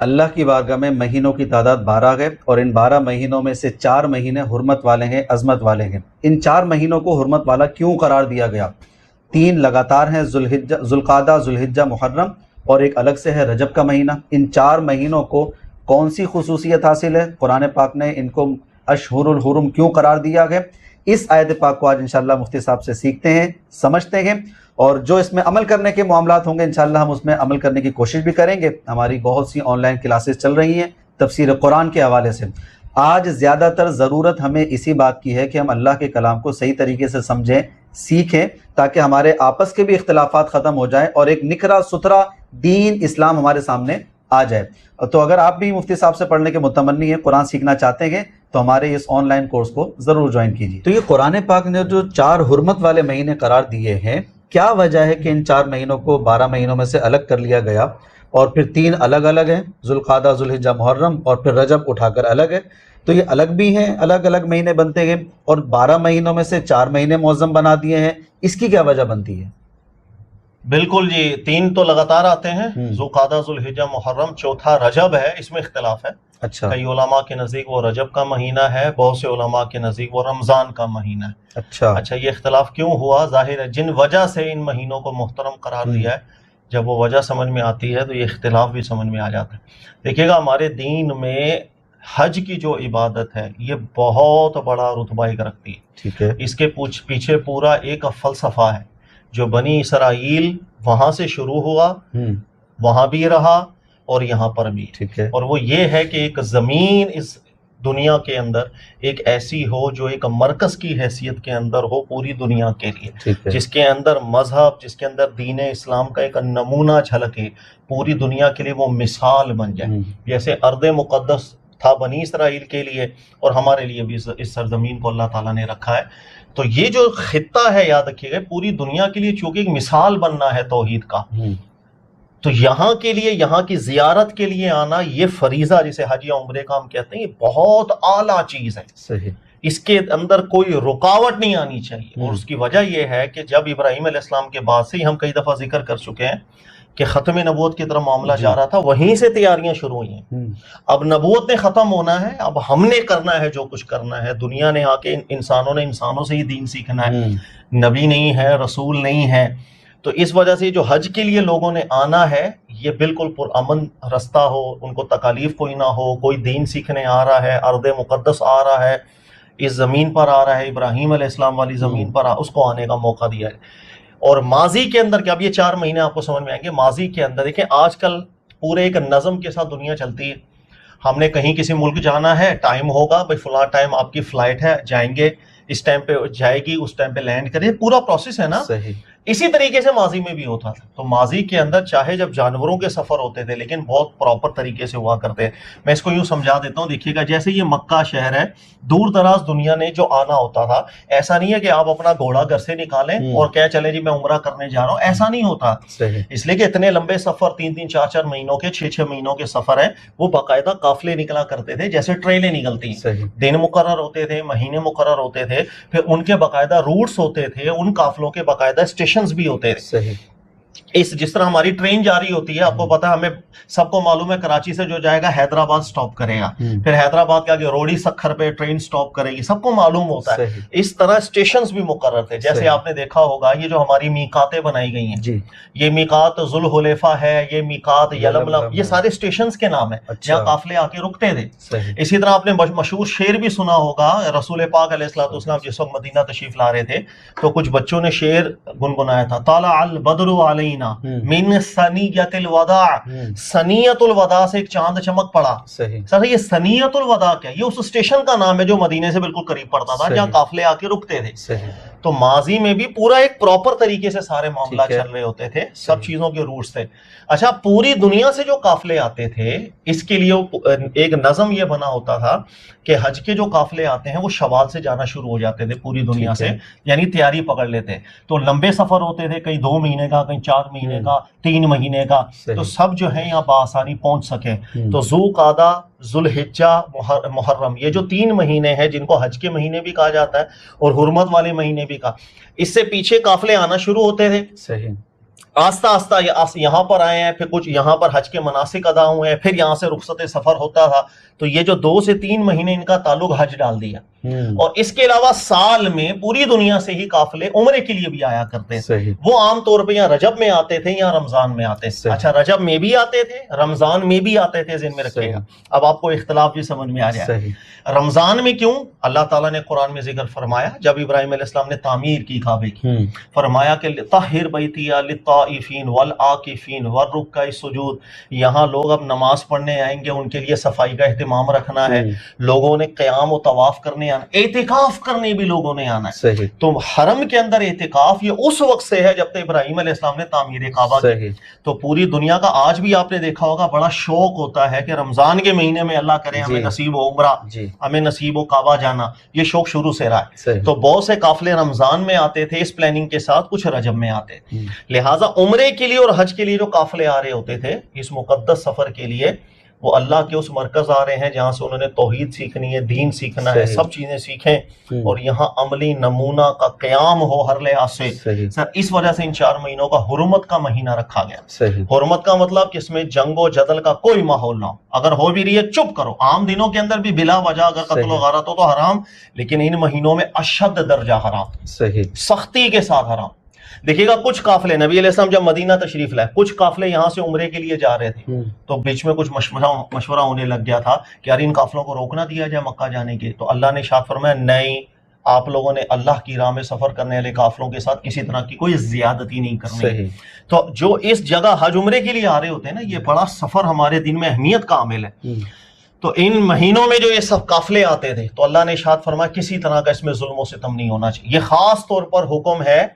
اللہ کی بارگاہ میں مہینوں کی تعداد 12 ہے، اور ان 12 مہینوں میں سے 4 مہینے حرمت والے ہیں، عظمت والے ہیں۔ ان 4 مہینوں کو حرمت والا کیوں قرار دیا گیا؟ 3 لگاتار ہیں، ذوالقعدہ، ذوالحجہ، محرم، اور ایک الگ سے ہے رجب کا مہینہ۔ ان 4 مہینوں کو کون سی خصوصیت حاصل ہے؟ قرآن پاک نے ان کو اشہر الحرم کیوں قرار دیا ہے؟ اس آیت پاک کو آج انشاءاللہ مفتی صاحب سے سیکھتے ہیں، سمجھتے ہیں، اور جو اس میں عمل کرنے کے معاملات ہوں گے انشاءاللہ ہم اس میں عمل کرنے کی کوشش بھی کریں گے۔ ہماری بہت سی آن لائن کلاسز چل رہی ہیں تفسیر قرآن کے حوالے سے۔ آج زیادہ تر ضرورت ہمیں اسی بات کی ہے کہ ہم اللہ کے کلام کو صحیح طریقے سے سمجھیں، سیکھیں، تاکہ ہمارے آپس کے بھی اختلافات ختم ہو جائیں اور ایک نکھرا ستھرا دین اسلام ہمارے سامنے آ جائے۔ تو اگر آپ بھی مفتی صاحب سے پڑھنے کے متمنی ہیں، قرآن سیکھنا چاہتے ہیں، تو ہمارے اس آن لائن کورس کو ضرور جوائن کیجیے۔ تو یہ قرآن پاک نے جو 4 حرمت والے مہینے قرار دیے ہیں، کیا وجہ ہے کہ ان 4 مہینوں کو 12 مہینوں میں سے الگ کر لیا گیا، اور پھر 3 الگ الگ ہیں، ذوالقعدہ، ذوالحجہ، محرم، اور پھر رجب اٹھا کر الگ ہے؟ تو یہ الگ بھی ہیں، الگ الگ مہینے بنتے ہیں، اور 12 مہینوں میں سے 4 مہینے معظم بنا دیے ہیں، اس کی کیا وجہ بنتی ہے؟ بالکل جی، 3 تو لگاتار آتے ہیں، ذوالقعدہ، ذوالحجہ، محرم، چوتھا رجب ہے، اس میں اختلاف ہے۔ اچھا کئی علماء کے نزدیک وہ رجب کا مہینہ ہے، بہت سے علماء کے نزدیک وہ رمضان کا مہینہ ہے۔ اچھا، یہ اختلاف کیوں ہوا؟ ظاہر ہے جن وجہ سے ان مہینوں کو محترم قرار دیا ہے، جب وہ وجہ سمجھ میں آتی ہے تو یہ اختلاف بھی سمجھ میں آ جاتا ہے۔ دیکھیے گا، ہمارے دین میں حج کی جو عبادت ہے یہ بہت بڑا رتبہ ایک رکھتی ہے۔ ٹھیک ہے، اس کے پیچھے پورا ایک فلسفہ ہے، جو بنی اسرائیل وہاں سے شروع ہوا، وہاں بھی رہا اور یہاں پر بھی۔ ٹھیک ہے، اور وہ یہ ہے کہ ایک زمین اس دنیا کے اندر ایک ایسی ہو جو ایک مرکز کی حیثیت کے اندر ہو پوری دنیا کے لیے، جس کے اندر مذہب، جس کے اندر دین اسلام کا ایک نمونہ جھلکے، پوری دنیا کے لیے وہ مثال بن جائے۔ جیسے ارض مقدس تھا بنی اسرائیل کے لیے، اور ہمارے لیے بھی اس سرزمین کو اللہ تعالیٰ نے رکھا ہے۔ تو یہ جو خطہ ہے، یاد رکھیے گا، پوری دنیا کے لیے چونکہ ایک مثال بننا ہے توحید کا، تو یہاں کے لیے، یہاں کی زیارت کے لیے آنا، یہ فریضہ جسے حج یا عمرے کا ہم کہتے ہیں، یہ بہت اعلیٰ چیز ہے۔ صحیح، اس کے اندر کوئی رکاوٹ نہیں آنی چاہیے۔ اور اس کی وجہ یہ ہے کہ جب ابراہیم علیہ السلام کے بعد سے ہی ہم کئی دفعہ ذکر کر چکے ہیں کہ ختم نبوت کی طرف معاملہ جا رہا تھا، وہیں سے تیاریاں شروع ہوئی ہیں۔ اب نبوت نے ختم ہونا ہے، اب ہم نے کرنا ہے جو کچھ کرنا ہے۔ دنیا نے آ کے انسانوں نے انسانوں سے ہی دین سیکھنا ہے، نبی نہیں ہے، رسول نہیں ہے۔ تو اس وجہ سے جو حج کے لیے لوگوں نے آنا ہے، یہ بالکل پرامن رستہ ہو، ان کو تکالیف کوئی نہ ہو، کوئی دین سیکھنے آ رہا ہے، ارض مقدس آ رہا ہے، اس زمین پر آ رہا ہے، ابراہیم علیہ السلام والی زمین پر اس کو آنے کا موقع دیا ہے۔ اور ماضی کے اندر کیا، اب یہ 4 مہینے آپ کو سمجھ میں آئیں گے، ماضی کے اندر دیکھیں آج کل پورے ایک نظم کے ساتھ دنیا چلتی ہے۔ ہم نے کہیں کسی ملک جانا ہے، ٹائم ہوگا، بھائی فلاں ٹائم آپ کی فلائٹ ہے، جائیں گے، اس ٹائم پہ جائے گی، اس ٹائم پہ لینڈ کرے، پورا پروسیس ہے نا۔ صحیح، اسی طریقے سے ماضی میں بھی ہوتا تھا۔ تو ماضی کے اندر چاہے جب جانوروں کے سفر ہوتے تھے، لیکن بہت پراپر طریقے سے ہوا کرتے ہیں۔ میں اس کو یوں سمجھا دیتا ہوں، دیکھیے گا، جیسے یہ مکہ شہر ہے، دور دراز دنیا نے جو آنا ہوتا تھا، ایسا نہیں ہے کہ آپ اپنا گھوڑا گھر سے نکالیں اور کہہ چلیں جی میں عمرہ کرنے جا رہا ہوں، ایسا نہیں ہوتا۔ اس لیے کہ اتنے لمبے سفر، 3-3 4-4 مہینوں کے، 6-6 مہینوں کے سفر ہیں، وہ باقاعدہ قافلے نکلا کرتے تھے، جیسے ٹرینیں نکلتی ہیں، دن مقرر ہوتے تھے، مہینے مقرر ہوتے تھے، پھر ان کے باقاعدہ روٹس ہوتے تھے، ان قافلوں کے باقاعدہ اسٹیشنز بھی ہوتے تھے۔ جس طرح ہماری ٹرین جاری ہوتی ہے، آپ کو پتا ہے، ہمیں سب کو معلوم ہے، کراچی سے جو جائے گا حیدرآباد سٹاپ کرے گا، پھر حیدرآباد کے آگے روڑی سکھر پہ ٹرین سٹاپ کرے گی، سب کو معلوم ہوتا ہے۔ اس طرح سٹیشنز بھی مقرر تھے۔ جیسے آپ نے دیکھا ہوگا، یہ جو ہماری میقاتیں بنائی گئی ہیں، یہ میقات ذوالحلیفہ ہے، یہ میقات یلملم، یہ سارے سٹیشنز کے نام ہیں جہاں قافلے آ کے رکتے تھے۔ اسی طرح آپ نے مشہور شعر بھی سنا ہوگا، رسول پاک علیہ الصلوۃ والسلام جس وقت مدینہ تشریف لا رہے تھے تو کچھ بچوں نے شعر گنگنایا تھا، طالع البدر علینا من ثنیۃ الوداع، ثنیۃ الوداع سے ایک چاند چمک پڑا۔ سر یہ ثنیۃ الوداع کیا؟ یہ اس اسٹیشن کا نام ہے جو مدینے سے بالکل قریب پڑتا تھا، جہاں قافلے آ کے رکتے تھے۔ تو ماضی میں بھی پورا ایک پراپر طریقے سے سارے معاملات چل رہے ہوتے تھے، سب چیزوں کے روٹس تھے۔ اچھا، پوری دنیا سے جو قافلے آتے تھے، اس کے لیے ایک نظم یہ بنا ہوتا تھا کہ حج کے جو قافلے آتے ہیں وہ شوال سے جانا شروع ہو جاتے تھے پوری دنیا سے، یعنی تیاری پکڑ لیتے۔ تو لمبے سفر ہوتے تھے، کہیں 2 مہینے کا، کہیں 4 مہینے کا، 3 مہینے کا، تو سب جو ہے یہاں بآسانی پہنچ سکے۔ تو ذوالقعدہ، ذوالحجہ، محرم، یہ جو 3 مہینے ہیں جن کو حج کے مہینے بھی کہا جاتا ہے اور حرمت والے مہینے بھی کہا، اس سے پیچھے قافلے آنا شروع ہوتے تھے۔ آہستہ آہستہ یہاں پر آئے ہیں، پھر کچھ یہاں پر حج کے مناسک ادا ہوئے ہیں، پھر یہاں سے رخصت سفر ہوتا تھا، تو یہ جو 2 سے 3 مہینے ان کا تعلق حج ڈال دیا. اور اس کے علاوہ سال میں پوری دنیا سے ہی قافلے عمرے کے لیے بھی آیا کرتے تھے. وہ عام طور پہ یا رجب میں آتے تھے یا رمضان میں آتے تھے. اچھا، رجب میں بھی آتے تھے، رمضان میں بھی آتے تھے، ذہن میں رکھیے گا. اب آپ کو اختلاف بھی سمجھ میں آ جائے. رمضان میں کیوں؟ اللہ تعالیٰ نے قرآن میں ذکر فرمایا جب ابراہیم علیہ السلام نے تعمیر کی کعبے کی، فرمایا کہ طہر بیتی للطائفین والعاکفین والرکع السجود. یہاں لوگ اب نماز پڑھنے آئیں گے، ان کے لیے صفائی کا اہتمام رکھنا ہے. لوگوں نے قیام و طواف کرنے آنا، اعتکاف کرنے بھی لوگوں نے آنا ہے. تو حرم کے اندر اعتکاف یہ اس وقت سے ہے جب تک ابراہیم علیہ السلام نے تعمیر کعبہ کی. تو پوری دنیا کا آج بھی آپ نے دیکھا ہوگا بڑا شوق ہوتا ہے کہ رمضان کے مہینے میں اللہ کرے ہمیں نصیب ہو عمرہ، ہمیں نصیب ہو کعبہ جانا. یہ شوق شروع سے رہا ہے. تو بہت سے قافلے رمضان میں آتے تھے اس پلاننگ کے ساتھ، کچھ رجب میں آتے تھے. لہٰذا عمرے کے لیے اور حج کے لیے جو قافلے آ رہے ہوتے تھے اس مقدس سفر کے لیے، وہ اللہ کے اس مرکز آ رہے ہیں جہاں سے انہوں نے توحید سیکھنی ہے، دین سیکھنا ہے، سب چیزیں سیکھیں اور یہاں عملی نمونہ کا قیام ہو ہر لحاظ سے. سر اس وجہ سے ان 4 مہینوں کا حرمت کا مہینہ رکھا گیا. حرمت کا مطلب کہ اس میں جنگ و جدل کا کوئی ماحول نہ ہو. اگر ہو بھی رہی ہے چپ کرو. عام دنوں کے اندر بھی بلا وجہ اگر قتل و غارت ہو تو حرام، لیکن ان مہینوں میں اشد درجہ حرام، سختی کے ساتھ حرام. دیکھیے گا کچھ قافلے نبی علیہ السلام جب مدینہ تشریف لائے، کچھ قافلے یہاں سے عمرے کے لیے جا رہے تھے، تو بیچ میں کچھ مشورہ ہونے لگ گیا تھا کہ یار ان قافلوں کو روکنا دیا جائے مکہ جانے کے. تو اللہ نے ارشاد فرمایا نہیں، آپ لوگوں نے اللہ کی راہ میں سفر کرنے والے قافلوں کے ساتھ کسی طرح کی کوئی زیادتی نہیں کرنی. تو جو اس جگہ حج عمرے کے لیے آ رہے ہوتے ہیں نا، یہ بڑا سفر ہمارے دین میں اہمیت کا عامل ہے. تو ان مہینوں میں جو یہ سب قافلے آتے تھے تو اللہ نے ارشاد فرمایا کسی طرح کا اس میں ظلم و ستم نہیں ہونا چاہیے. یہ خاص طور پر حکم ہے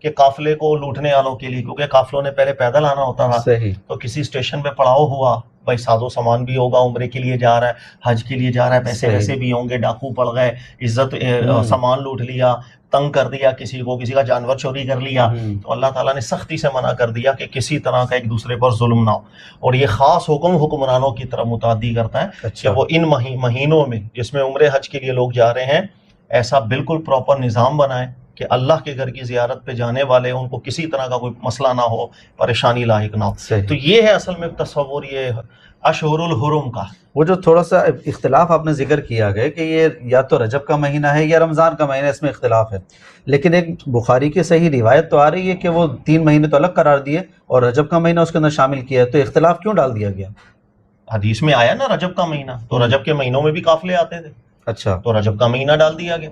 کہ قافلے کو لوٹنے والوں کے لیے، کیونکہ قافلوں نے پہلے پیدل آنا ہوتا تھا. تو کسی اسٹیشن پہ پڑاؤ ہوا، بھائی ساز و سامان بھی ہوگا، عمرے کے لیے جا رہا ہے، حج کے لیے جا رہا ہے، پیسے ویسے بھی ہوں گے، ڈاکو پڑ گئے، عزت سامان لوٹ لیا، تنگ کر دیا کسی کو، کسی کا جانور چوری کر لیا. تو اللہ تعالیٰ نے سختی سے منع کر دیا کہ کسی طرح کا ایک دوسرے پر ظلم نہ ہو. اور یہ خاص حکم حکمرانوں کی طرف متعدی کرتا ہے کہ وہ ان مہینوں میں جس میں عمرے حج کے لیے لوگ جا رہے ہیں ایسا بالکل پراپر نظام بنائیں کہ اللہ کے گھر کی زیارت پہ جانے والے ان کو کسی طرح کا کوئی مسئلہ نہ ہو، پریشانی لاحق نہ ہو. تو یہ ہے اصل میں تصور یہ اشہر الحرم کا. وہ جو تھوڑا سا اختلاف آپ نے ذکر کیا گیا کہ یہ یا تو رجب کا مہینہ ہے یا رمضان کا مہینہ، اس میں اختلاف ہے. لیکن ایک بخاری کی صحیح روایت تو آ رہی ہے کہ وہ 3 مہینے تو الگ قرار دیے اور رجب کا مہینہ اس کے اندر شامل کیا ہے. تو اختلاف کیوں ڈال دیا گیا؟ حدیث میں آیا نا رجب کا مہینہ، تو رجب کے مہینوں میں بھی قافلے آتے تھے. اچھا، تو رجب کا مہینہ ڈال دیا گیا.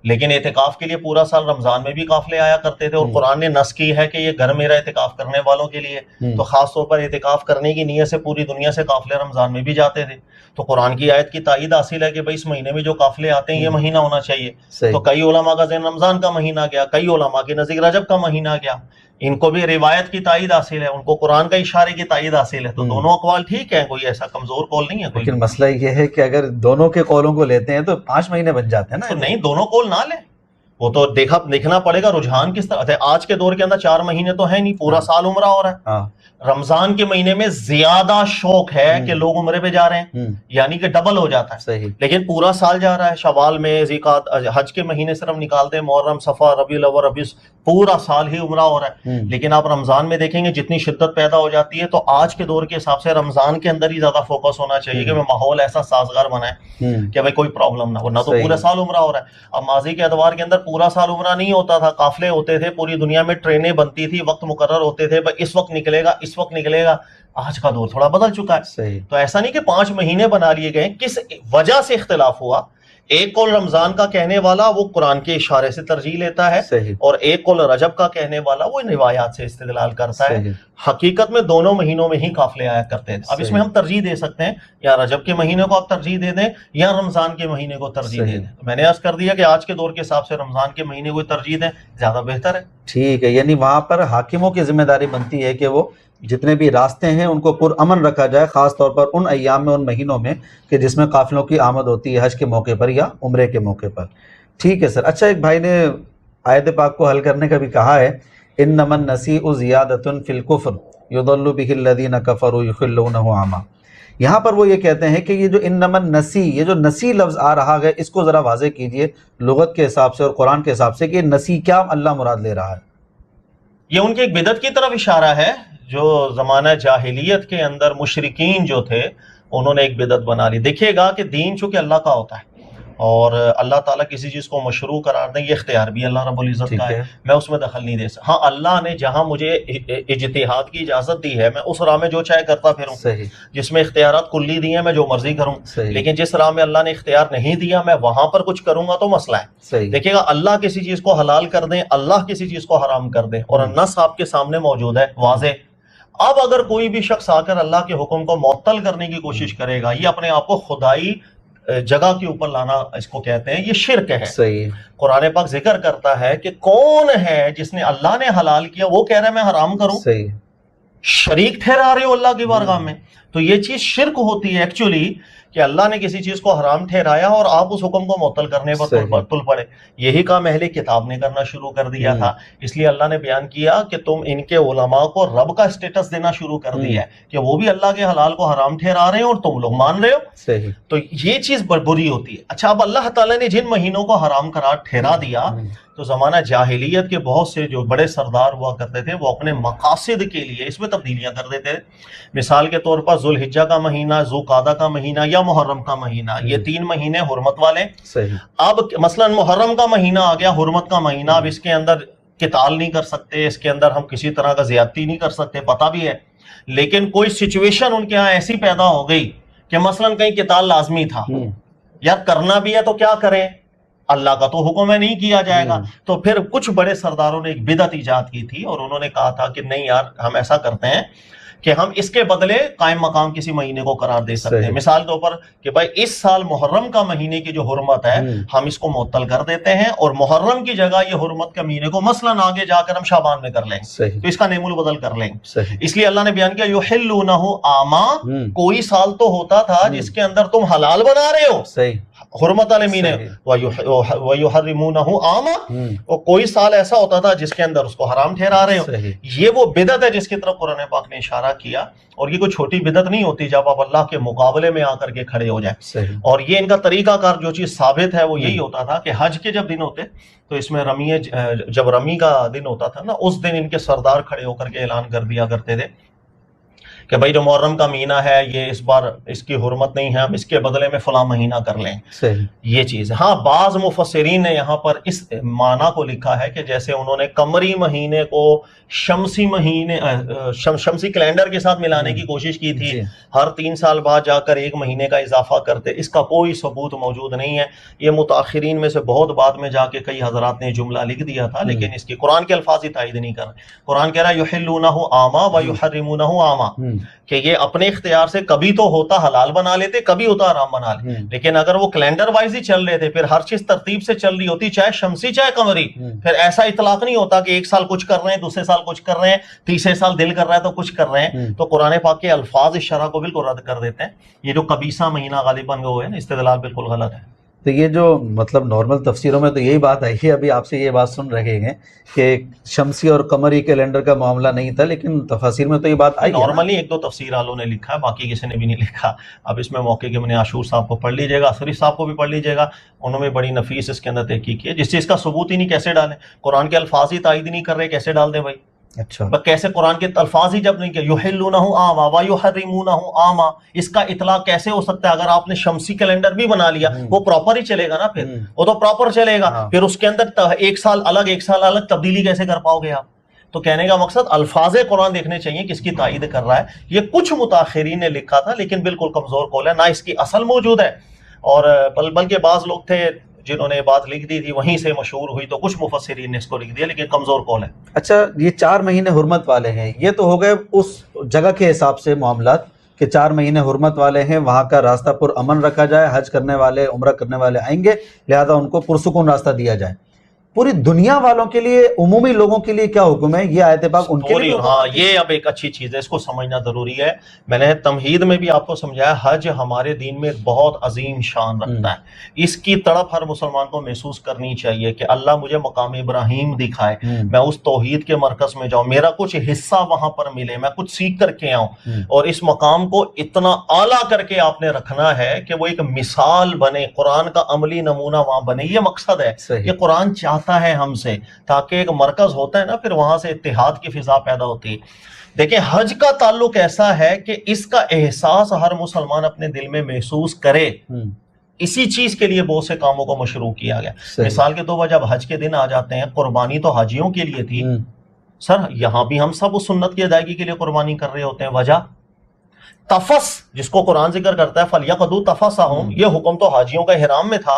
لیکن اعتکاف کے لیے پورا سال رمضان میں بھی قافلے آیا کرتے تھے، اور قرآن نے نص کی ہے کہ یہ گھر میرا اعتکاف کرنے والوں کے لیے. تو خاص طور پر اعتکاف کرنے کی نیت سے پوری دنیا سے قافلے رمضان میں بھی جاتے تھے. تو قرآن کی آیت کی تائید حاصل ہے کہ بھائی اس مہینے میں جو قافلے آتے ہیں یہ مہینہ ہونا چاہیے. تو کئی علماء کا ذہن رمضان کا مہینہ گیا، کئی علماء کے نزدیک رجب کا مہینہ گیا. ان کو بھی روایت کی تائید حاصل ہے، ان کو قرآن کا اشارے کی تائید حاصل ہے. تو دونوں اقوال ٹھیک ہیں، کوئی ایسا کمزور قول نہیں ہے. لیکن مسئلہ یہ ہے کہ اگر دونوں کے قولوں کو لیتے ہیں تو 5 مہینے بن جاتے ہیں نا. نہیں، دونوں قول نہ لیں، وہ تو دیکھنا پڑے گا رجحان کس طرح. آج کے دور کے اندر 4 مہینے تو ہے نہیں، پورا سال عمرہ ہو رہا ہے. رمضان کے مہینے میں زیادہ شوق ہے کہ لوگ عمرے پہ جا رہے ہیں، یعنی کہ ڈبل ہو جاتا ہے. لیکن پورا سال جا رہا ہے. شوال میں ذیقعد، حج کے مہینے صرف نکالتے ہیں محرم، صفر، ربیع الاول، ربیع، پورا سال ہی عمرہ ہو رہا ہے. لیکن آپ رمضان میں دیکھیں گے جتنی شدت پیدا ہو جاتی ہے، تو آج کے دور کے حساب سے رمضان کے اندر ہی زیادہ فوکس ہونا چاہیے کہ ماحول ایسا سازگار بنائے کہ بھائی کوئی پرابلم نہ ہو. نہ تو پورا سال عمرہ ہو رہا ہے. اب ماضی کے ادوار کے اندر پورا سال عمرہ نہیں ہوتا تھا، قافلے ہوتے تھے، پوری دنیا میں ٹرینیں بنتی تھی، وقت مقرر ہوتے تھے، بھائی اس وقت نکلے گا، اس وقت نکلے گا. آج کا دور تھوڑا بدل چکا ہے. تو ایسا نہیں کہ 5 مہینے بنا لیے گئے. کس وجہ سے اختلاف ہوا؟ ایک قول رمضان کا کہنے والا وہ قرآن کے اشارے سے ترجیح لیتا ہے، اور ایک قول رجب کا کہنے والا وہ روایات سے استدلال کرتا ہے. حقیقت میں دونوں مہینوں میں ہی قافلے آیا کرتے ہیں. اب اس میں ہم ترجیح دے سکتے ہیں، یا رجب کے مہینے کو آپ ترجیح دے دیں یا رمضان کے مہینے کو ترجیح دے دیں. میں نے عرض کر دیا کہ آج کے دور کے حساب سے رمضان کے مہینے کو ترجیح دیں، زیادہ بہتر ہے. ٹھیک ہے، یعنی وہاں پر حاکموں کی ذمہ داری بنتی ہے کہ وہ جتنے بھی راستے ہیں ان کو پرامن رکھا جائے، خاص طور پر ان ایام میں، ان مہینوں میں کہ جس میں قافلوں کی آمد ہوتی ہے حج کے موقع پر یا عمرے کے موقع پر. ٹھیک ہے سر. اچھا، ایک بھائی نے آیت پاک کو حل کرنے کا بھی کہا ہے، انما النسیء زیادۃ فی الکفر یضل بہ الذین کفروا یخلونہ عاما. یہاں پر وہ یہ کہتے ہیں کہ یہ جو انما النسی، یہ جو نسی لفظ آ رہا ہے، اس کو ذرا واضح کیجئے لغت کے حساب سے اور قرآن کے حساب سے کہ نسی کیا اللہ مراد لے رہا ہے. یہ ان کے ایک بدعت کی طرف اشارہ ہے جو زمانہ جاہلیت کے اندر مشرکین جو تھے انہوں نے ایک بدعت بنا لی. دیکھیے گا کہ دین چونکہ اللہ کا ہوتا ہے اور اللہ تعالیٰ کسی چیز کو مشروع قرار دیں یہ اختیار بھی اللہ رب العزت کا ہے, میں اس میں دخل نہیں دے سکتا. ہاں اللہ نے جہاں مجھے اجتہاد کی اجازت دی ہے میں اس راہ میں جو چاہے کرتا پھروں, جس میں اختیارات کلی دی ہیں میں جو مرضی کروں, لیکن جس راہ میں اللہ نے اختیار نہیں دیا میں وہاں پر کچھ کروں گا تو مسئلہ ہے. دیکھیے گا اللہ کسی چیز کو حلال کر دیں, اللہ کسی چیز کو حرام کر دیں اور نص آپ کے سامنے موجود ہے واضح. اب اگر کوئی بھی شخص آ کر اللہ کے حکم کو معطل کرنے کی کوشش کرے گا, یہ اپنے آپ کو خدائی جگہ کے اوپر لانا اس کو کہتے ہیں, یہ شرک ہے. صحیح. قرآن پاک ذکر کرتا ہے کہ کون ہے جس نے اللہ نے حلال کیا وہ کہہ رہا ہے میں حرام کروں. صحیح. شریک ٹھہرا رہے ہو اللہ کی بارگاہ میں, تو یہ چیز شرک ہوتی ہے ایکچولی کہ اللہ نے کسی چیز کو حرام ٹھہرایا اور آپ اس حکم کو معطل کرنے پر تل پڑے. یہی کام اہل کتاب نے کرنا شروع کر دیا تھا, اس لیے اللہ نے بیان کیا کہ تم ان کے علماء کو رب کا اسٹیٹس دینا شروع کر دیا ہے کہ وہ بھی اللہ کے حلال کو حرام ٹھہرا رہے ہیں اور تم لوگ مان رہے ہو. تو یہ چیز بری ہوتی ہے. اچھا اب اللہ تعالیٰ نے جن مہینوں کو حرام قرار ٹھہرا دیا تو زمانہ جاہلیت کے بہت سے جو بڑے سردار ہوا کرتے تھے وہ اپنے مقاصد کے لیے اس میں تبدیلیاں کر دیتے تھے. مثال کے طور پر ذوالحجہ کا مہینہ, ذوالقعدہ کا مہینہ یا محرم کا مہینہ, یہ 3 مہینے حرمت والے. اب مثلا محرم کا مہینہ آ گیا, حرمت کا مہینہ, اب اس کے اندر قتال نہیں کر سکتے, اس کے اندر ہم کسی طرح کا زیادتی نہیں کر سکتے, پتہ بھی ہے, لیکن کوئی سچویشن ان کے ہاں ایسی پیدا ہو گئی کہ مثلا کہیں قتال لازمی تھا, یار کرنا بھی ہے تو کیا کریں, اللہ کا تو حکم ہے نہیں کیا جائے گا. تو پھر کچھ بڑے سرداروں نے ایک بدعت ایجاد کی تھی اور انہوں نے کہا تھا کہ نہیں یار ہم ایسا کرتے ہیں کہ ہم اس کے بدلے قائم مقام کسی مہینے کو قرار دے سکتے ہیں. مثال کے اوپر کہ بھائی اس سال محرم کا مہینے کی جو حرمت ہے ہم اس کو معطل کر دیتے ہیں اور محرم کی جگہ یہ حرمت کے مہینے کو مثلا آگے جا کر ہم شعبان میں کر لیں, تو اس کا نیم البدل کر لیں. اس لیے اللہ نے بیان کیا یحلونہ عاما, کوئی سال تو ہوتا تھا جس کے اندر تم حلال بنا رہے ہو حرمت والے مہینے, وَيُحَرِّمُونَهُ عَامًا, اور کوئی سال ایسا ہوتا تھا جس کے اندر اس کو حرام ٹھہرا رہے ہو. یہ وہ بدعت ہے جس کی طرف قرآن پاک نے اشارہ کیا, اور یہ کوئی چھوٹی بدعت نہیں ہوتی جب آپ اللہ کے مقابلے میں آ کر کے کھڑے ہو جائیں. اور یہ ان کا طریقہ کار جو چیز ثابت ہے وہ یہی ہوتا تھا کہ حج کے جب دن ہوتے تو اس میں جب رمی کا دن ہوتا تھا نا, اس دن ان کے سردار کھڑے ہو کر کے اعلان کر دیا کرتے تھے کہ بھائی جو محرم کا مہینہ ہے یہ اس بار اس کی حرمت نہیں ہے, ہم اس کے بدلے میں فلاں مہینہ کر لیں. یہ چیز ہاں بعض مفسرین نے یہاں پر اس معنی کو لکھا ہے کہ جیسے انہوں نے قمری مہینے کو شمسی مہینے شمسی کیلنڈر کے ساتھ ملانے کی کوشش کی تھی, ہر 3 سال بعد جا کر 1 مہینے کا اضافہ کرتے. اس کا کوئی ثبوت موجود نہیں ہے. یہ متاخرین میں سے بہت بعد میں جا کے کئی حضرات نے جملہ لکھ دیا تھا, لیکن اس کی قرآن کے الفاظ ہی تائید نہیں کر رہے. قرآن کہہ رہا ہے یحلونہ عاما ویحرمونہ عاما, کہ یہ اپنے اختیار سے کبھی تو ہوتا حلال بنا لیتے, کبھی ہوتا حرام بنا لیتے. لیکن اگر وہ کیلنڈر وائز ہی چل رہے تھے, پھر ہر چیز ترتیب سے چل رہی ہوتی, چاہے شمسی چاہے قمری, پھر ایسا اطلاق نہیں ہوتا کہ 1 سال کچھ کر رہے ہیں, دوسرے سال کچھ کر رہے ہیں, تیسرے سال دل کر رہا ہے تو کچھ کر رہے ہیں. تو قرآن پاک کے الفاظ اس شرع کو بالکل رد کر دیتے ہیں. یہ جو قبیصہ مہینہ غالباً وہ ہے نا, استدلال بالکل غلط ہے. تو یہ جو مطلب نارمل تفسیروں میں تو یہی بات آئی ہے, ابھی آپ سے یہ بات سن رہے ہیں کہ شمسی اور قمری کیلنڈر کا معاملہ نہیں تھا, لیکن تفاسیر میں تو یہ بات آئی. نارملی 1-2 تفسیر والوں نے لکھا ہے, باقی کسی نے بھی نہیں لکھا. اب اس میں موقع کے عاشور صاحب کو پڑھ لیجیے گا, اثری صاحب کو بھی پڑھ لیجیے گا, انہوں نے بڑی نفیس اس کے اندر تحقیق کی ہے. جس چیز کا ثبوت ہی نہیں کیسے ڈالیں, قرآن کے الفاظ ہی تائید نہیں کر رہے کیسے ڈال دیں بھائی. اچھا کیسے قرآن کے الفاظ ہی جب نہیں کہ یحلونہ عاما ویحرمونہ عاما, اس کا اطلاق کیسے ہو سکتا ہے؟ اگر آپ نے شمسی کیلنڈر بھی بنا لیا وہ پراپر ہی چلے گا نا, پھر وہ تو پراپر چلے گا, پھر اس کے اندر 1 سال الگ 1 سال الگ تبدیلی کیسے کر پاؤ گے آپ؟ تو کہنے کا مقصد الفاظ قرآن دیکھنے چاہیے کس کی تائید کر رہا ہے. یہ کچھ متاخرین نے لکھا تھا لیکن بالکل کمزور قول ہے, نہ اس کی اصل موجود ہے, اور بلکہ بعض لوگ تھے جنہوں نے بات لکھ دی تھی وہیں سے مشہور ہوئی, تو کچھ مفسرین نے اس کو لکھ دیا, لیکن کمزور قول ہے. اچھا یہ 4 مہینے حرمت والے ہیں, یہ تو ہو گئے اس جگہ کے حساب سے معاملات کہ 4 مہینے حرمت والے ہیں, وہاں کا راستہ پر امن رکھا جائے, حج کرنے والے عمرہ کرنے والے آئیں گے, لہذا ان کو پرسکون راستہ دیا جائے. پوری دنیا والوں کے لیے, عمومی لوگوں کے لیے کیا حکم ہے؟ یہ آیت پاک ان کے لیے. ہاں یہ اب ایک اچھی چیز ہے, اس کو سمجھنا ضروری ہے. میں نے تمہید میں بھی آپ کو سمجھایا, حج ہمارے دین میں بہت عظیم شان رکھتا ہے. اس کی تڑپ ہر مسلمان کو محسوس کرنی چاہیے کہ اللہ مجھے مقام ابراہیم دکھائے, میں اس توحید کے مرکز میں جاؤں, میرا کچھ حصہ وہاں پر ملے, میں کچھ سیکھ کر کے آؤں, اور اس مقام کو اتنا اعلیٰ کر کے آپ نے رکھنا ہے کہ وہ ایک مثال بنے, قرآن کا عملی نمونہ وہاں بنے. یہ مقصد ہے کہ قرآن چاہتا چاہتا ہے ہم سے، تاکہ ایک مرکز ہوتا ہے نا، پھر وہاں سے اتحاد کی فضا پیدا ہوتی ہے۔ دیکھیں حج کا تعلق ایسا ہے کہ اس کا احساس ہر مسلمان اپنے دل میں محسوس کرے، اسی چیز کے لیے بہت سے کاموں کو مشروع کیا گیا۔ مثال کے طور پر جب حج کے دن آ جاتے ہیں، قربانی تو حاجیوں کے لیے تھی، سر یہاں بھی ہم سب اس سنت کی ادائیگی کے لیے قربانی کر رہے ہوتے ہیں۔ وجہ تفس، جس کو قرآن ذکر کرتا ہے فَلْيَقْضُوا تَفَثَهُمْ، یہ حکم تو حاجیوں کا احرام میں تھا،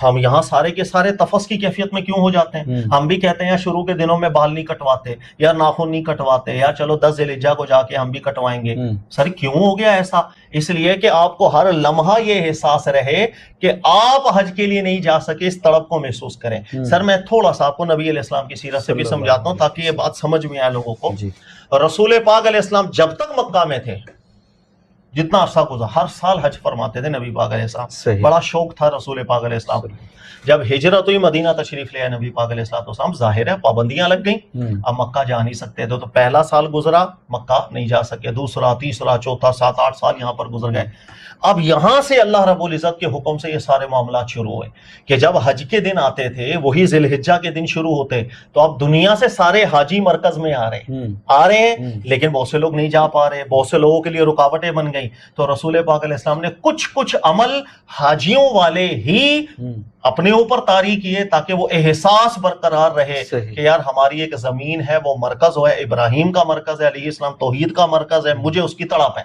ہم یہاں سارے کے سارے تفس کی کیفیت میں کیوں ہو جاتے ہیں؟ ہم بھی کہتے ہیں شروع کے دنوں میں بال نہیں کٹواتے یا ناخن نہیں کٹواتے، یا چلو 10 ذی الحجہ کو جا کے ہم بھی کٹوائیں گے۔ سر کیوں ہو گیا ایسا؟ اس لیے کہ آپ کو ہر لمحہ یہ احساس رہے کہ آپ حج کے لیے نہیں جا سکے، اس تڑپ کو محسوس کریں۔ سر میں تھوڑا سا آپ کو نبی علیہ السلام کی سیرت سے بھی سمجھاتا ہوں تاکہ یہ بات سمجھ میں آئے لوگوں کو۔ رسول پاک علیہ السلام جب تک مکہ میں تھے، جتنا عرصہ گزرا، ہر سال حج فرماتے تھے نبی پاک علیہ السلام، بڑا شوق تھا رسول پاک علیہ السلام۔ جب ہجرت ہوئی، مدینہ تشریف لے آئے نبی پاک علیہ السلام، ظاہر ہے پابندیاں لگ گئیں، اب مکہ جا نہیں سکتے تھے، تو پہلا سال گزرا مکہ نہیں جا سکے، دوسرا، تیسرا، چوتھا، 7-8 سال یہاں پر گزر گئے۔ اب یہاں سے اللہ رب العزت کے حکم سے یہ سارے معاملات شروع ہوئے کہ جب حج کے دن آتے تھے، وہی ذی الحجہ کے دن شروع ہوتے، تو اب دنیا سے سارے حاجی مرکز میں آ رہے ہیں، لیکن بہت سے لوگ نہیں جا پا رہے، بہت سے لوگوں کے لیے رکاوٹیں بن گئی۔ تو رسول پاک علیہ السلام نے کچھ عمل حاجیوں والے ہی اپنے اوپر طاری کیے تاکہ وہ احساس برقرار رہے کہ یار ہماری ایک زمین ہے، وہ مرکز ہے، ابراہیم کا مرکز ہے، علیہ السلام توحید کا مرکز ہے، مجھے اس کی تڑپ ہے۔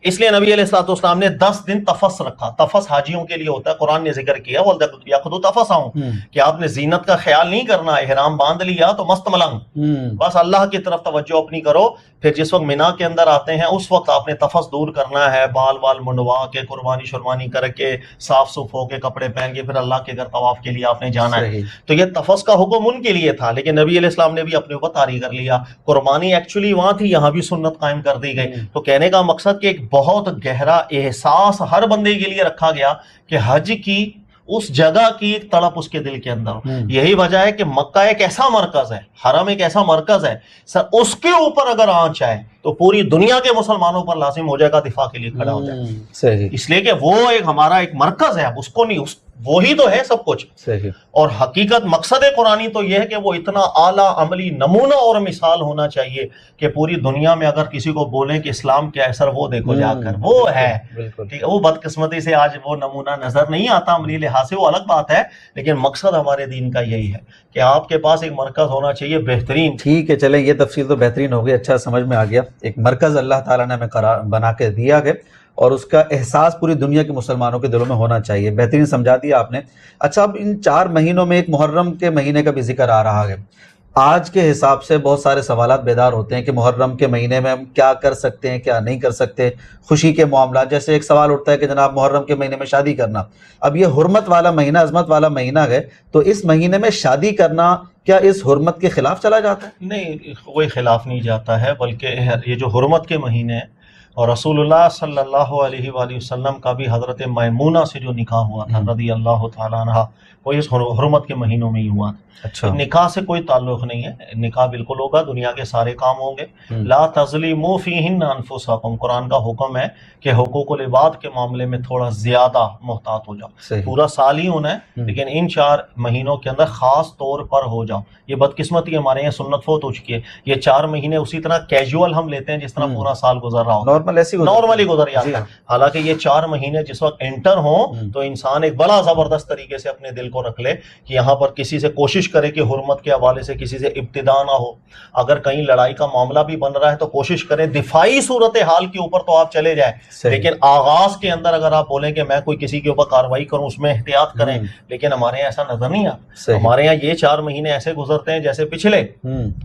اس لیے نبی علیہ السلام نے 10 دن تفس رکھا۔ تفس حاجیوں کے لیے ہوتا ہے، قرآن نے ذکر کیا وَلْيَقْضُوا تَفَثَهُمْ، کہ آپ نے زینت کا خیال نہیں کرنا، احرام باندھ لیا تو مست ملنگ، بس اللہ کی طرف توجہ اپنی کرو۔ پھر جس وقت مینا کے اندر آتے ہیں، اس وقت آپ نے تفس دور کرنا ہے، بال منڈوا کے، قربانی شربانی کر کے، صاف صف ہو کے، کپڑے پہن کے، پھر اللہ کے گھر طواف کے لیے آپ نے جانا ہے۔ تو یہ تفس کا حکم ان کے لیے تھا، لیکن نبی علیہ السلام نے بھی اپنے اوپر طاری کر لیا۔ قربانی ایکچولی وہاں تھی، یہاں بھی سنت قائم کر دی گئی۔ تو کہنے کا مقصد کہ ایک بہت گہرا احساس ہر بندے کے لیے رکھا گیا کہ حج کی اس جگہ کی ایک تڑپ اس کے دل کے اندر ہو۔ یہی وجہ ہے کہ مکہ ایک ایسا مرکز ہے، حرم ایک ایسا مرکز ہے، سر اس کے اوپر اگر آنچ آئے تو پوری دنیا کے مسلمانوں پر لازم ہو جائے گا دفاع کے لیے کھڑا ہو جائے، اس لیے کہ وہ ایک ہمارا ایک مرکز ہے، اب اس کو نہیں، وہی تو ہے سب کچھ۔ اور حقیقت مقصد قرآنی تو یہ ہے کہ وہ اتنا اعلیٰ عملی نمونہ اور مثال ہونا چاہیے کہ پوری دنیا میں اگر کسی کو بولیں کہ اسلام کیا ہے، سر وہ دیکھو جا کر، وہ ہے ٹھیک ہے۔ وہ بدقسمتی سے آج وہ نمونہ نظر نہیں آتا عملی لحاظ سے، وہ الگ بات ہے، لیکن مقصد ہمارے دین کا یہی ہے کہ آپ کے پاس ایک مرکز ہونا چاہیے بہترین۔ ٹھیک ہے، چلیں یہ تفصیل تو بہترین ہو گئی، اچھا سمجھ میں آ گیا، ایک مرکز اللہ تعالیٰ نے ہمیں بنا کے دیا ہے اور اس کا احساس پوری دنیا کے مسلمانوں کے دلوں میں ہونا چاہیے، بہترین سمجھا دیا آپ نے۔ اچھا، اب ان 4 مہینوں میں ایک محرم کے مہینے کا بھی ذکر آ رہا ہے۔ آج کے حساب سے بہت سارے سوالات بیدار ہوتے ہیں کہ محرم کے مہینے میں ہم کیا کر سکتے ہیں، کیا نہیں کر سکتے، خوشی کے معاملات، جیسے ایک سوال اٹھتا ہے کہ جناب محرم کے مہینے میں شادی کرنا، اب یہ حرمت والا مہینہ، عظمت والا مہینہ ہے، تو اس مہینے میں شادی کرنا کیا اس حرمت کے خلاف چلا جاتا ہے؟ نہیں، کوئی خلاف نہیں جاتا ہے، بلکہ یہ جو حرمت کے مہینے ہیں، اور رسول اللہ صلی اللہ علیہ وآلہ وسلم کا بھی حضرت میمونہ سے جو نکاح ہوا تھا رضی اللہ تعالیٰ عنہ، وہ اس حرمت کے مہینوں میں ہی ہوا تھا۔ اچھا، نکاح سے کوئی تعلق نہیں ہے، نکاح بالکل ہوگا، دنیا کے سارے کام ہوں گے۔ لا تظلموا فیہن انفسکم، قرآن کا حکم ہے کہ حقوق العباد کے معاملے میں تھوڑا زیادہ محتاط ہو جاؤ، پورا سال ہی ہونا ہے، لیکن ان 4 مہینوں کے اندر خاص طور پر ہو جاؤ۔ یہ بدقسمتی ہمارے یہاں سنت فوت ہو چکی ہے، یہ 4 مہینے اسی طرح کیجول ہم لیتے ہیں جس طرح پورا سال گزر رہا ہو، نارملی گزر جاتا ہے۔ حالانکہ یہ 4 مہینے جس وقت انٹر ہوں تو انسان ایک بڑا زبردست طریقے سے اپنے دل کو رکھ لے کہ یہاں پر کسی سے کوشش کرے کہ حرمت کے حوالے سے کسی سے ابتدا نہ ہو، اگر کہیں لڑائی کا معاملہ بھی بن رہا ہے تو کوشش کریں دفاعی صورتحال کے اوپر تو آپ چلے جائیں، لیکن آغاز کے اندر اگر آپ بولیں کہ میں کوئی کسی کے اوپر کارروائی کروں اس میں احتیاط کریں، لیکن ہمارے یہاں ایسا نظر نہیں آتا۔ ہمارے یہاں یہ 4 مہینے ایسے گزرتے ہیں جیسے پچھلے،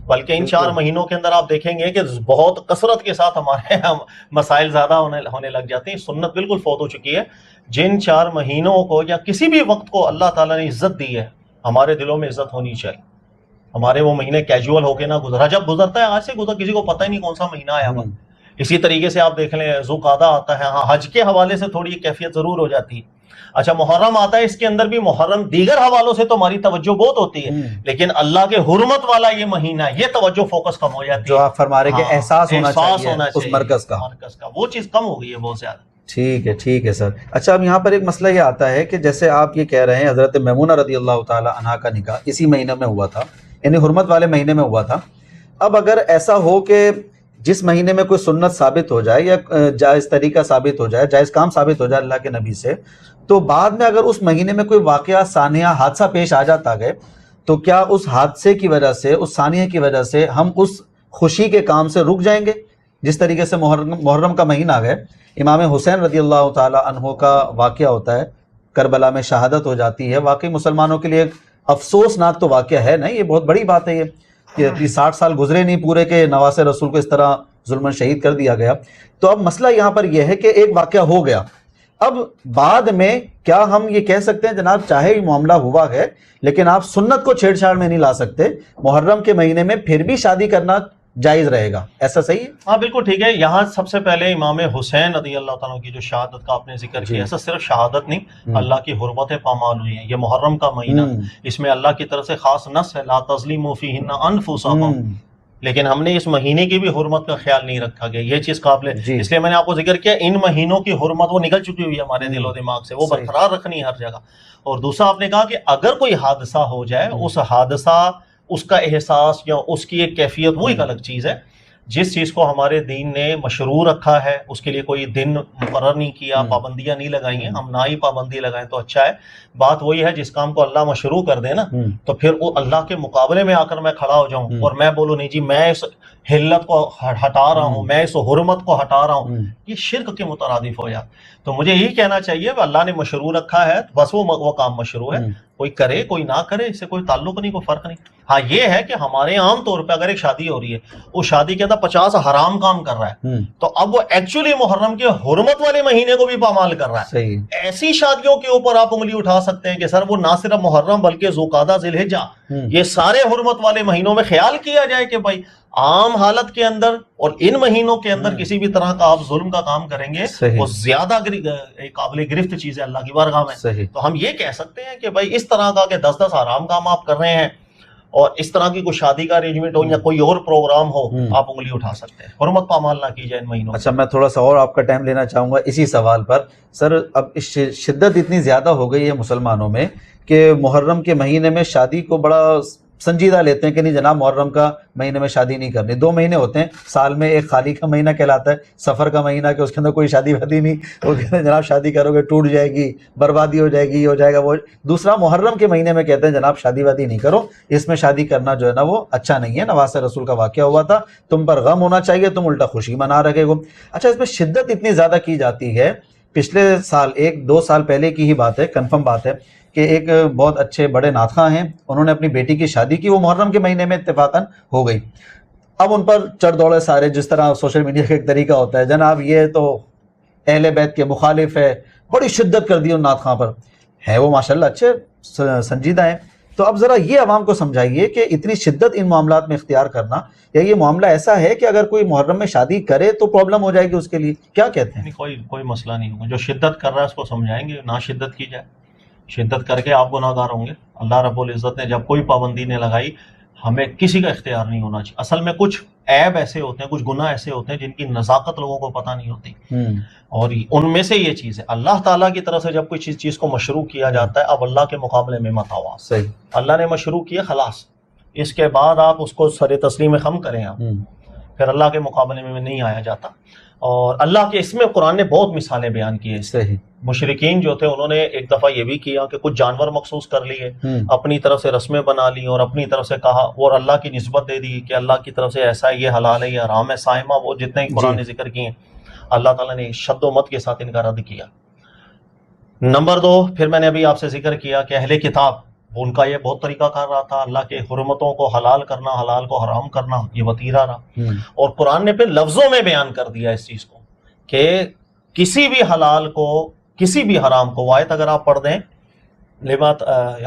بلکہ ان 4 مہینوں کے اندر آپ دیکھیں گے کہ بہت کثرت کے ساتھ ہمارے یہاں مسائل زیادہ ہونے لگ جاتے ہیں۔ سنت بالکل فوت ہو چکی ہے۔ جن 4 مہینوں کو یا کسی بھی وقت کو اللہ تعالیٰ نے عزت دی ہے، ہمارے دلوں میں عزت ہونی چاہیے۔ ہمارے وہ مہینے کیجول ہو کے نہ گزرا، جب گزرتا ہے آج سے گزر، کسی کو پتہ ہی نہیں کون سا مہینہ آیا ہوا۔ اسی طریقے سے آپ دیکھ لیں ذوالقعدہ آتا ہے، ہاں حج کے حوالے سے تھوڑی کیفیت ضرور ہو جاتی ہے۔ اچھا، محرم آتا ہے، اس کے اندر بھی محرم دیگر حوالوں سے تو ہماری توجہ بہت ہوتی ہے، لیکن اللہ کے حرمت والا یہ مہینہ، یہ توجہ فوکس کم ہو جاتی ہے، جو آپ فرما رہے کہ احساس ہونا چاہیے اس مرکز کا، وہ چیز کم ہو گئی ہے بہت زیادہ۔ ٹھیک ہے سر. اچھا اب یہاں پر ایک مسئلہ یہ آتا ہے کہ جیسے آپ یہ کہہ رہے ہیں حضرت میمونہ رضی اللہ تعالی عنہا کا نکاح اسی مہینے میں ہوا تھا، یعنی حرمت والے مہینے میں ہوا تھا. اب اگر ایسا ہو کہ جس مہینے میں کوئی سنت ثابت ہو جائے یا جائز طریقہ ثابت ہو جائے، جائز کام ثابت ہو جائے اللہ کے نبی سے، تو بعد میں اگر اس مہینے میں کوئی واقعہ سانحہ حادثہ پیش آ جاتا ہے تو کیا اس حادثے کی وجہ سے، اس سانحے کی وجہ سے ہم اس خوشی کے کام سے رک جائیں گے؟ جس طریقے سے محرم کا مہینہ آ گئے، امام حسین رضی اللہ تعالی عنہ کا واقعہ ہوتا ہے، کربلا میں شہادت ہو جاتی ہے. واقعی مسلمانوں کے لیے ایک افسوسناک تو واقعہ ہے نا، یہ بہت بڑی بات ہے یہ کہ 60 سال گزرے نہیں پورے کہ نواسے رسول کو اس طرح ظلم شہید کر دیا گیا. تو اب مسئلہ یہاں پر یہ ہے کہ ایک واقعہ ہو گیا، اب بعد میں کیا ہم یہ کہہ سکتے ہیں جناب چاہے یہ معاملہ ہوا ہے لیکن آپ سنت کو چھیڑ چھاڑ میں نہیں لا سکتے، محرم کے مہینے میں پھر بھی شادی کرنا جائز رہے گا، ایسا صحیح ہے؟ ہاں بالکل ٹھیک ہے. یہاں سب سے پہلے امام حسین رضی اللہ تعالیٰ کی جو شہادت کا آپ نے ذکر کیا، ایسا صرف شہادت نہیں، اللہ کی حرمتیں پامال ہوئی ہیں. یہ محرم کا مہینہ، اس میں اللہ کی طرف سے خاص نص ہے لا تظلموا فیہن انفسکم، لیکن ہم نے اس مہینے کی بھی حرمت کا خیال نہیں رکھا گیا. یہ چیز قابل ہے، اس لیے میں نے آپ کو ذکر کیا ان مہینوں کی حرمت وہ نکل چکی ہوئی ہے ہمارے دل و دماغ سے، وہ برقرار رکھنی ہے ہر جگہ. اور دوسرا آپ نے کہا کہ اگر کوئی حادثہ ہو جائے، اس حادثہ، اس کا احساس یا اس کی ایک کیفیت وہ ایک الگ چیز ہے. جس چیز کو ہمارے دین نے مشروع رکھا ہے اس کے لیے کوئی دن مقرر نہیں کیا، پابندیاں نہیں لگائی ہیں، ہم نہ ہی پابندی لگائیں تو اچھا ہے. بات وہی ہے جس کام کو اللہ مشروع کر دے نا، تو پھر وہ اللہ کے مقابلے میں آ کر میں کھڑا ہو جاؤں اور میں بولوں نہیں جی میں اس حلت کو ہٹا رہا ہوں، میں اس حرمت کو ہٹا رہا ہوں، یہ شرک کے مترادف ہو جاتا. تو مجھے یہی کہنا چاہیے کہ اللہ نے مشروع رکھا ہے بس وہ کام مشروع ہے، کوئی کرے کوئی نہ کرے اس سے کوئی تعلق نہیں، کوئی فرق نہیں. ہاں یہ ہے کہ ہمارے عام طور پہ اگر ایک شادی ہو رہی ہے، اس شادی کے اندر 50 حرام کام کر رہا ہے، تو اب وہ ایکچولی محرم کے حرمت والے مہینے کو بھی پامال کر رہا ہے. ایسی شادیوں کے اوپر آپ انگلی اٹھا سکتے ہیں کہ سر وہ نہ صرف محرم بلکہ ذوالقعدہ ذی الحجہ یہ سارے حرمت والے مہینوں میں خیال کیا جائے کہ بھائی عام حالت کے اندر اور ان مہینوں کے اندر کسی بھی طرح کا آپ ظلم کا کام کریں گے وہ زیادہ قابل گرفت چیز ہے اللہ کی بارگاہ میں. تو ہم یہ کہہ سکتے ہیں کہ بھائی اس طرح کا کہ 10 حرام کام آپ کر رہے ہیں اور اس طرح کی کوئی شادی کا ارینجمنٹ ہو یا کوئی اور پروگرام ہو، آپ انگلی اٹھا سکتے ہیں، حرمت پامال نہ کی جائے ان مہینوں. اچھا میں تھوڑا سا اور آپ کا ٹائم لینا چاہوں گا اسی سوال پر. سر اب شدت اتنی زیادہ ہو گئی ہے مسلمانوں میں کہ محرم کے مہینے میں شادی کو بڑا سنجیدہ لیتے ہیں کہ نہیں جناب محرم کا مہینے میں شادی نہیں کرنی. 2 مہینے ہوتے ہیں سال میں، ایک خالی کا مہینہ کہلاتا ہے، سفر کا مہینہ کہ اس کے اندر کوئی شادی وادی نہیں، وہ کہتے ہیں جناب شادی کرو گے ٹوٹ جائے گی، بربادی ہو جائے گی، یہ ہو جائے گا وہ. دوسرا محرم کے مہینے میں کہتے ہیں جناب شادی وادی نہیں کرو، اس میں شادی کرنا جو ہے نا وہ اچھا نہیں ہے، نواسے رسول کا واقعہ ہوا تھا، تم پر غم ہونا چاہیے، تم الٹا خوشی منا رکھے ہو. اچھا اس میں شدت اتنی زیادہ کی جاتی ہے. پچھلے سال 1-2 سال پہلے کی ہی بات ہے، کنفرم بات ہے کہ ایک بہت اچھے بڑے ناطخواں ہیں، انہوں نے اپنی بیٹی کی شادی کی، وہ محرم کے مہینے میں اتفاقاً ہو گئی. اب ان پر چڑھ دوڑے سارے، جس طرح سوشل میڈیا کا ایک طریقہ ہوتا ہے، جناب یہ تو اہل بیت کے مخالف ہے، بڑی شدت کر دی ان ناطخواں پر. ہے وہ ماشاءاللہ اچھے سنجیدہ ہیں. تو اب ذرا یہ عوام کو سمجھائیے کہ اتنی شدت ان معاملات میں اختیار کرنا، یا یہ معاملہ ایسا ہے کہ اگر کوئی محرم میں شادی کرے تو پرابلم ہو جائے گی اس کے لیے، کیا کہتے ہیں؟ کوئی مسئلہ نہیں ہوگا. جو شدت کر رہا ہے اس کو سمجھائیں گے نہ شدت کی جائے. شدت کر کے آپ گناہگار ہوں گے. اللہ رب العزت نے جب کوئی پابندی نے لگائی، ہمیں کسی کا اختیار نہیں ہونا چاہیے. اصل میں کچھ عیب ایسے ہوتے ہیں، کچھ گناہ ایسے ہوتے ہیں جن کی نزاکت لوگوں کو پتہ نہیں ہوتی، اور ان میں سے یہ چیز ہے اللہ تعالیٰ کی طرف سے جب کوئی چیز کو مشروع کیا جاتا ہے، اب اللہ کے مقابلے میں مت آؤ. صحیح، اللہ نے مشروع کیا خلاص، اس کے بعد آپ اس کو سر تسلیم خم کریں، آپ پھر اللہ کے مقابلے میں نہیں آیا جاتا. اور اللہ کے اس میں قرآن نے بہت مثالیں بیان کی ہیں. صحیح. مشرکین جو تھے انہوں نے ایک دفعہ یہ بھی کیا کہ کچھ جانور مخصوص کر لیے، اپنی طرف سے رسمیں بنا لی اور اپنی طرف سے کہا اور اللہ کی نسبت دے دی کہ اللہ کی طرف سے ایسا ہے، یہ حلال ہے، یہ حرام ہے. سائمہ وہ جتنے قرآن نے ذکر کیے ہیں اللہ تعالیٰ نے شد و مت کے ساتھ ان کا رد کیا. نمبر 2، پھر میں نے ابھی آپ سے ذکر کیا کہ اہل کتاب ان کا یہ بہت طریقہ کار رہا تھا، اللہ کے حرمتوں کو حلال کرنا، حلال کو حرام کرنا، یہ وتیرہ رہا. اور قرآن نے پھر لفظوں میں بیان کر دیا اس چیز کو کہ کسی بھی حلال کو، کسی بھی حرام کو، آیت اگر آپ پڑھ دیں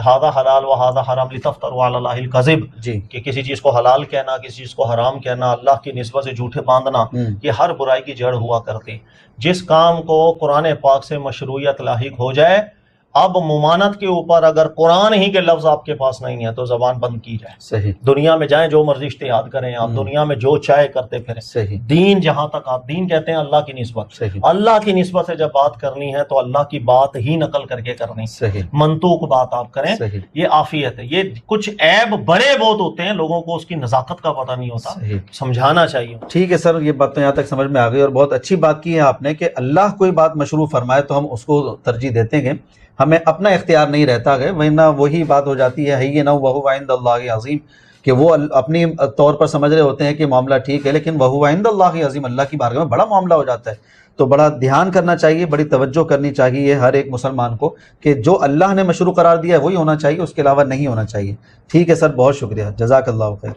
ہذا حلال و ہذا حرام لتفتروا علی اللہ الکذب، کہ کسی چیز کو حلال کہنا، کسی چیز کو حرام کہنا، اللہ کی نسبت سے جھوٹے باندھنا، یہ ہر برائی کی جڑ ہوا کرتی. جس کام کو قرآن پاک سے مشروعیت لاحق ہو جائے اب ممانت کے اوپر اگر قرآن ہی کے لفظ آپ کے پاس نہیں ہے تو زبان بند کی جائے. صحیح دنیا میں جائیں جو مرضی اجتہاد کریں آپ, دنیا میں جو چاہے کرتے پھریں. صحیح دین جہاں تک آپ دین کہتے ہیں اللہ کی نسبت, صحیح اللہ کی نسبت سے جب بات کرنی ہے تو اللہ کی بات ہی نقل کر کے کرنی, صحیح منطوق بات آپ کریں. صحیح یہ عافیت ہے. یہ کچھ عیب بڑے بہت ہوتے ہیں, لوگوں کو اس کی نزاکت کا پتہ نہیں ہوتا, صحیح. سمجھانا چاہیے. ٹھیک ہے سر, یہ بات تو یہاں تک سمجھ میں آ گئی, اور بہت اچھی بات کی ہے آپ نے کہ اللہ کوئی بات مشروع فرمائے تو ہم اس کو ترجیح دیتے ہیں, ہمیں اپنا اختیار نہیں رہتا ہے, ورنہ وہی بات ہو جاتی ہے یہ نہ وہو عند اللہ عظیم, کہ وہ اپنی طور پر سمجھ رہے ہوتے ہیں کہ معاملہ ٹھیک ہے, لیکن وہو عند اللہ عظیم, اللہ کی بارگاہ میں بڑا معاملہ ہو جاتا ہے. تو بڑا دھیان کرنا چاہیے, بڑی توجہ کرنی چاہیے ہر ایک مسلمان کو کہ جو اللہ نے مشروع قرار دیا ہے وہی ہونا چاہیے, اس کے علاوہ نہیں ہونا چاہیے. ٹھیک ہے سر, بہت شکریہ, جزاک اللہ خیر.